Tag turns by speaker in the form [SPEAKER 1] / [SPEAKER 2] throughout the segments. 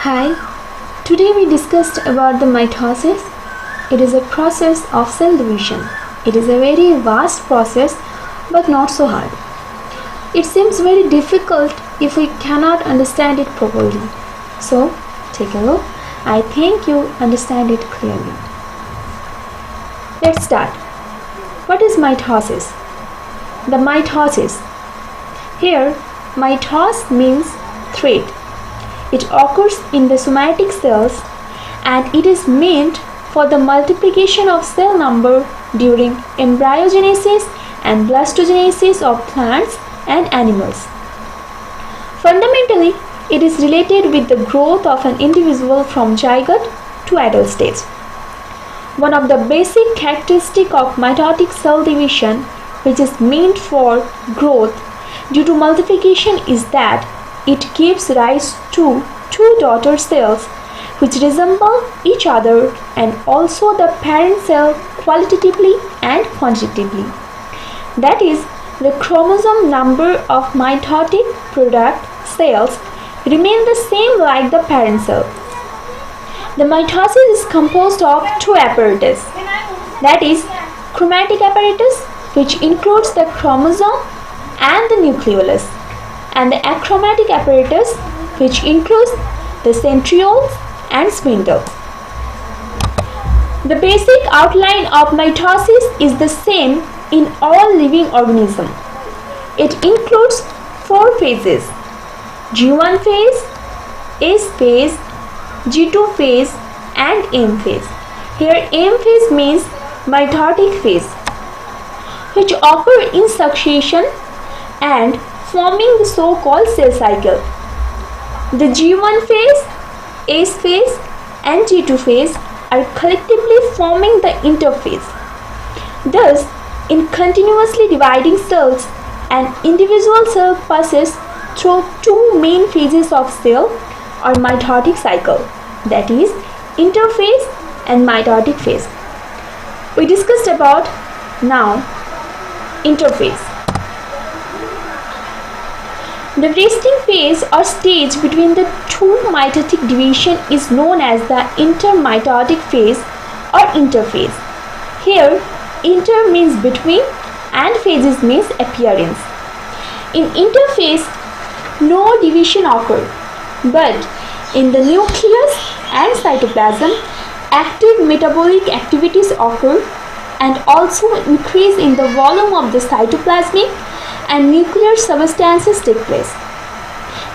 [SPEAKER 1] Hi, today we discussed about the mitosis. It is a process of cell division. It is a very vast process but not so hard. It seems very difficult if we cannot understand it properly. So, take a look. I think you understand it clearly. Let's start. What is mitosis? The mitosis. Here, mitos means thread. It occurs in the somatic cells and it is meant for the multiplication of cell number during embryogenesis and blastogenesis of plants and animals. Fundamentally, it is related with the growth of an individual from zygote to adult stage. One of the basic characteristics of mitotic cell division, which is meant for growth due to multiplication, is that it gives rise to two daughter cells which resemble each other and also the parent cell qualitatively and quantitatively. That is, the chromosome number of mitotic product cells remain the same like the parent cell. The mitosis is composed of two apparatus, that is, chromatic apparatus, which includes the chromosome and the nucleus, and the achromatic apparatus, which includes the centrioles and spindle. The basic outline of mitosis is the same in all living organisms. It includes four phases: G1 phase, S phase, G2 phase, and M phase. Here M phase means mitotic phase, which occur in succession and forming the so-called cell cycle. The G1 phase, S phase, and G2 phase are collectively forming the interphase. Thus, in continuously dividing cells, an individual cell passes through two main phases of cell or mitotic cycle, that is, interphase and mitotic phase. We discussed about now interphase. The resting phase or stage between the two mitotic division is known as the intermitotic phase or interphase. Here, inter means between and phases means appearance. In interphase, no division occurs, but in the nucleus and cytoplasm, active metabolic activities occur and also increase in the volume of the cytoplasmic and nuclear substances take place.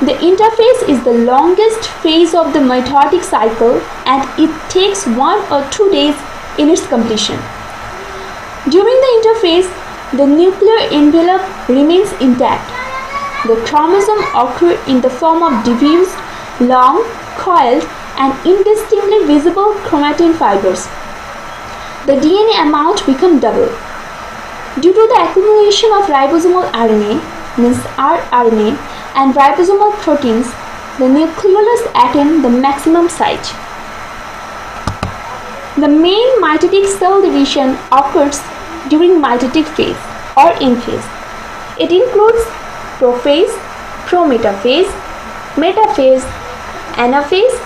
[SPEAKER 1] The interphase is the longest phase of the mitotic cycle and it takes 1 or 2 days in its completion. During the interphase, the nuclear envelope remains intact. The chromosome occur in the form of diffuse, long, coiled and indistinctly visible chromatin fibers. The DNA amount becomes double. Due to the accumulation of ribosomal RNA, means rRNA, and ribosomal proteins, the nucleus attains the maximum size. The main mitotic cell division occurs during mitotic phase or M phase. It includes prophase, prometaphase, metaphase, anaphase,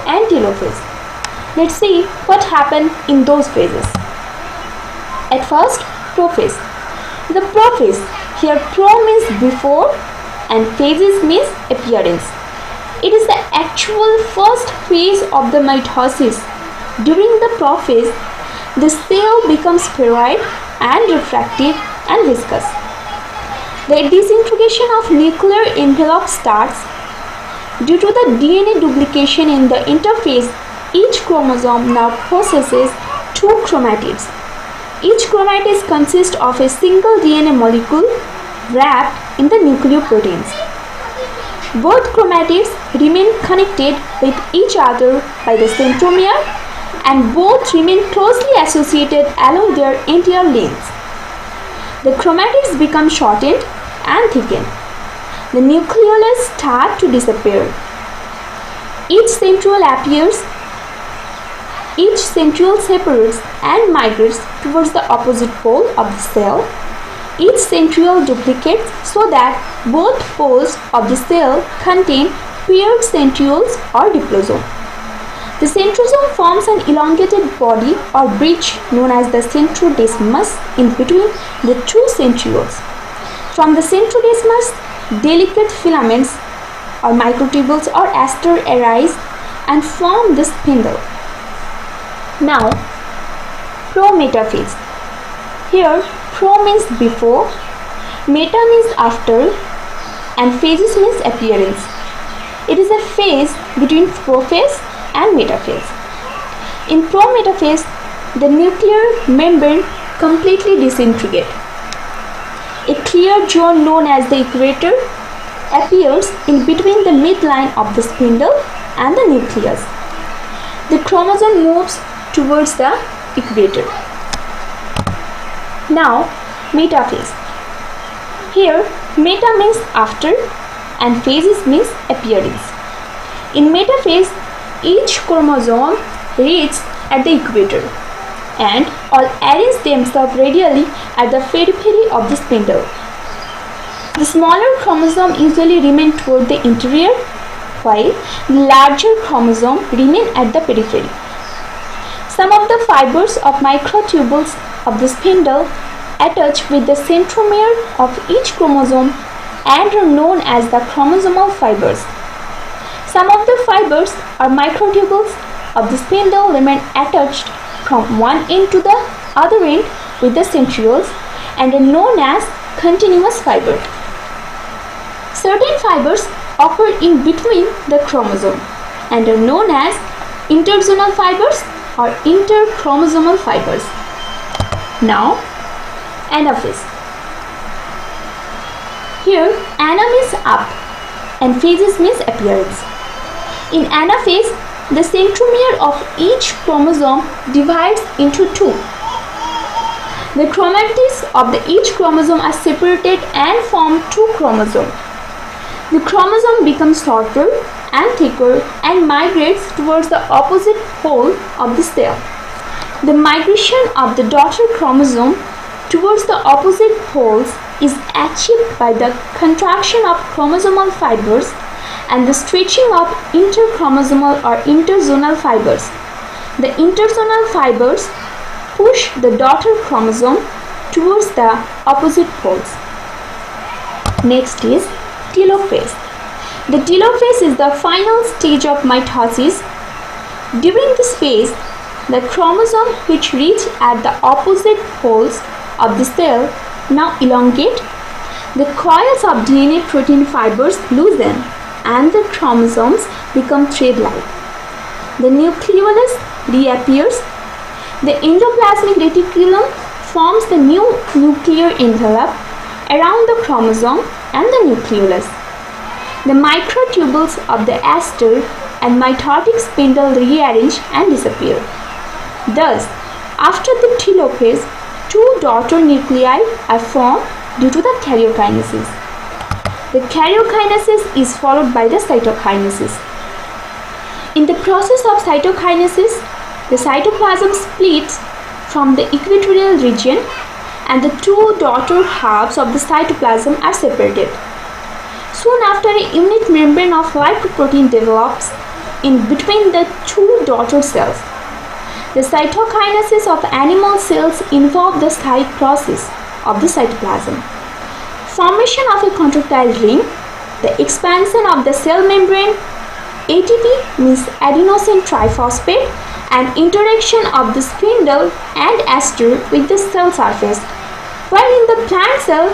[SPEAKER 1] and telophase. Let's see what happened in those phases. At first, prophase. The prophase, here pro means before and phases means appearance. It is the actual first phase of the mitosis. During the prophase, the cell becomes spheroid and refractive and viscous. The disintegration of nuclear envelope starts. Due to the DNA duplication in the interphase, each chromosome now possesses two chromatids. Each chromatid consists of a single DNA molecule wrapped in the nucleoproteins. Both chromatids remain connected with each other by the centromere and both remain closely associated along their entire lengths. The chromatids become shortened and thickened. The nucleus starts to disappear. Each centriole separates and migrates towards the opposite pole of the cell. Each centriole duplicates so that both poles of the cell contain paired centrioles or diplosome. The centrosome forms an elongated body or bridge known as the centrodesmus in between the two centrioles. From the centrodesmus, delicate filaments or microtubules or aster arise and form the spindle. Now, prometaphase. Here, pro means before, meta means after, and phases means appearance. It is a phase between prophase and metaphase. In prometaphase, the nuclear membrane completely disintegrates. A clear zone known as the equator appears in between the midline of the spindle and the nucleus. The chromosome moves towards the equator. Now, metaphase. Here, meta means after and phases means appearance. In metaphase, each chromosome reaches at the equator and all arrange themselves radially at the periphery of the spindle. The smaller chromosome usually remain toward the interior, while the larger chromosome remain at the periphery. Some of the fibers of microtubules of the spindle attach with the centromere of each chromosome and are known as the chromosomal fibers. Some of the fibers or microtubules of the spindle remain attached from one end to the other end with the centrioles and are known as continuous fibers. Certain fibers occur in between the chromosome and are known as interzonal fibers or interchromosomal fibers. Now, anaphase. Here, ana means up and phases means appearance. In anaphase, the centromere of each chromosome divides into two. The chromatids of each chromosome are separated and form two chromosomes. The chromosome becomes shorter and thicker and migrates towards the opposite pole of the cell. The migration of the daughter chromosome towards the opposite poles is achieved by the contraction of chromosomal fibers and the stretching of interchromosomal or interzonal fibers. The interzonal fibers push the daughter chromosome towards the opposite poles. Next is telophase. The telophase is the final stage of mitosis. During this phase, the chromosome which reach at the opposite poles of the cell now elongate, the coils of DNA protein fibers loosen and the chromosomes become thread-like. The nucleus reappears. The endoplasmic reticulum forms the new nuclear envelope around the chromosome and the nucleus. The microtubules of the aster and mitotic spindle rearrange and disappear. Thus, after the telophase, two daughter nuclei are formed due to the karyokinesis. The karyokinesis is followed by the cytokinesis. In the process of cytokinesis, the cytoplasm splits from the equatorial region and the two daughter halves of the cytoplasm are separated. Soon after, a unit membrane of lipoprotein develops in between the two daughter cells. The cytokinesis of animal cells involve the cyclosis of the cytoplasm, formation of a contractile ring, the expansion of the cell membrane, ATP means adenosine triphosphate, and interaction of the spindle and aster with the cell surface. While in the plant cell,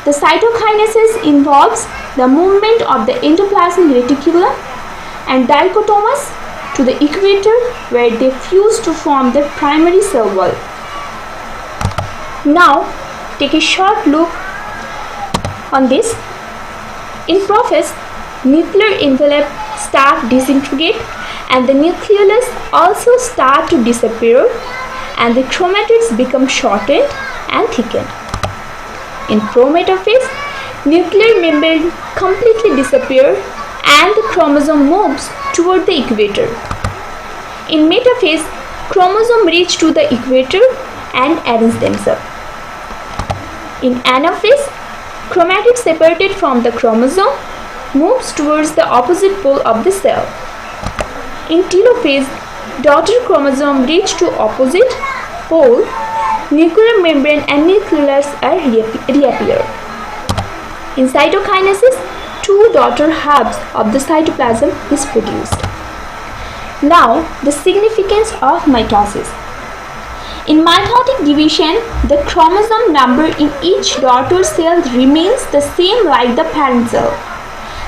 [SPEAKER 1] the cytokinesis involves the movement of the endoplasmic reticulum and dichotomous to the equator where they fuse to form the primary cell wall. Now, take a short look on this. In prophase, nuclear envelope start disintegrate and the nucleus also start to disappear and the chromatids become shortened and thickened. In prometaphase, nuclear membrane completely disappear and the chromosome moves toward the equator. In metaphase, chromosome reach to the equator and arrange themselves. In anaphase, chromatids separated from the chromosome moves towards the opposite pole of the cell. In telophase, daughter chromosome reach to opposite pole, nuclear membrane and nucleus are reappear. In cytokinesis, two daughter halves of the cytoplasm is produced. Now, the significance of mitosis. In mitotic division, the chromosome number in each daughter cell remains the same like the parent cell.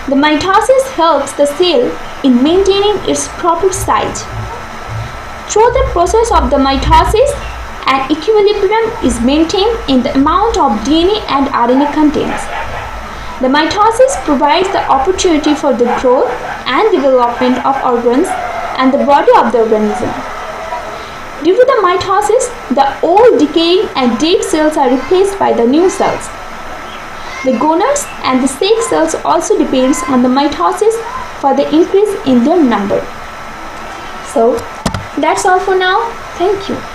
[SPEAKER 1] The mitosis helps the cell in maintaining its proper size. Through the process of the mitosis, an equilibrium is maintained in the amount of DNA and RNA contains. The mitosis provides the opportunity for the growth and development of organs and the body of the organism. Due to the mitosis, the old decaying and dead cells are replaced by the new cells. The gonads and the sex cells also depends on the mitosis for the increase in their number. So, that's all for now. Thank you.